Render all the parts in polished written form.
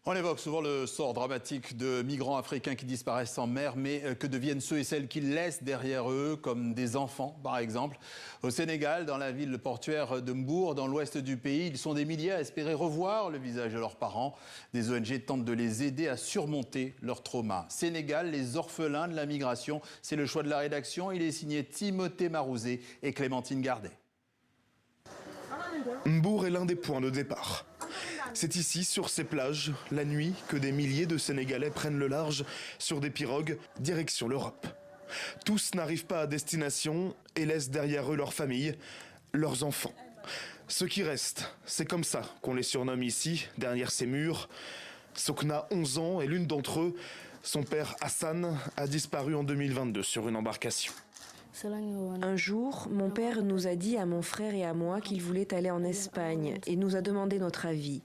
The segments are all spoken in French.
On évoque souvent le sort dramatique de migrants africains qui disparaissent en mer, mais que deviennent ceux et celles qu'ils laissent derrière eux, comme des enfants par exemple. Au Sénégal, dans la ville portuaire de Mbour, dans l'ouest du pays, ils sont des milliers à espérer revoir le visage de leurs parents. Des ONG tentent de les aider à surmonter leur trauma. Sénégal, les orphelins de la migration, c'est le choix de la rédaction. Il est signé Timothée Marouzé et Clémentine Gardet. Mbour est l'un des points de départ. C'est ici, sur ces plages, la nuit, que des milliers de Sénégalais prennent le large sur des pirogues, direction l'Europe. Tous n'arrivent pas à destination et laissent derrière eux leurs familles, leurs enfants. Ceux qui restent, c'est comme ça qu'on les surnomme ici, derrière ces murs. Sokna, 11 ans, est l'une d'entre eux. Son père, Hassan, a disparu en 2022 sur une embarcation. Un jour, mon père nous a dit à mon frère et à moi qu'il voulait aller en Espagne et nous a demandé notre avis.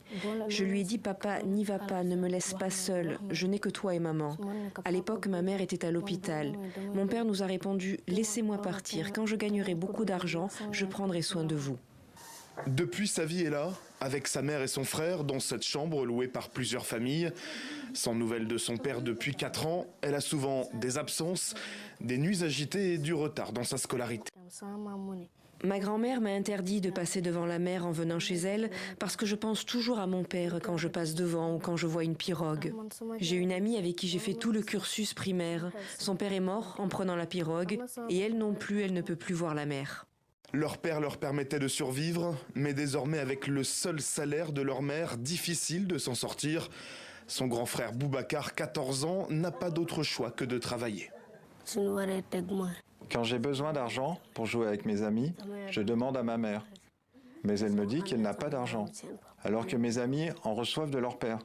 Je lui ai dit « Papa, n'y va pas, ne me laisse pas seule, je n'ai que toi et maman ». À l'époque, ma mère était à l'hôpital. Mon père nous a répondu « Laissez-moi partir, quand je gagnerai beaucoup d'argent, je prendrai soin de vous ». Depuis, sa vie est là, avec sa mère et son frère, dans cette chambre louée par plusieurs familles. Sans nouvelles de son père depuis 4 ans, elle a souvent des absences, des nuits agitées et du retard dans sa scolarité. Ma grand-mère m'a interdit de passer devant la mer en venant chez elle parce que je pense toujours à mon père quand je passe devant ou quand je vois une pirogue. J'ai une amie avec qui j'ai fait tout le cursus primaire. Son père est mort en prenant la pirogue et elle non plus, elle ne peut plus voir la mer. Leur père leur permettait de survivre, mais désormais avec le seul salaire de leur mère, difficile de s'en sortir. Son grand frère Boubacar, 14 ans, n'a pas d'autre choix que de travailler. Quand j'ai besoin d'argent pour jouer avec mes amis, je demande à ma mère. Mais elle me dit qu'elle n'a pas d'argent, alors que mes amis en reçoivent de leur père.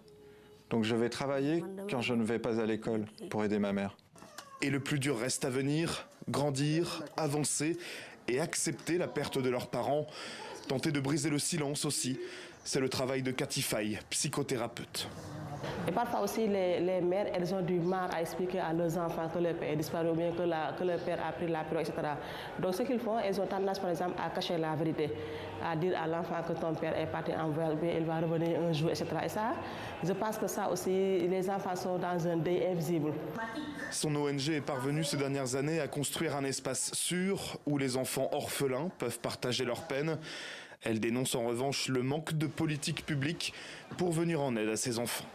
Donc je vais travailler quand je ne vais pas à l'école pour aider ma mère. Et le plus dur reste à venir, grandir, avancer et accepter la perte de leurs parents. Tenter de briser le silence aussi, c'est le travail de Cathy Faye, psychothérapeute. Et parfois aussi, les mères, elles ont du mal à expliquer à leurs enfants que leur père est disparu ou bien que leur père a pris la pirogue, etc. Donc ce qu'ils font, elles ont tendance par exemple à cacher la vérité, à dire à l'enfant que ton père est parti en voyage, bien il va revenir un jour, etc. Et ça, je pense que ça aussi, les enfants sont dans un deuil invisible. Son ONG est parvenue ces dernières années à construire un espace sûr où les enfants orphelins peuvent partager leurs peines. Elle dénonce en revanche le manque de politique publique pour venir en aide à ces enfants.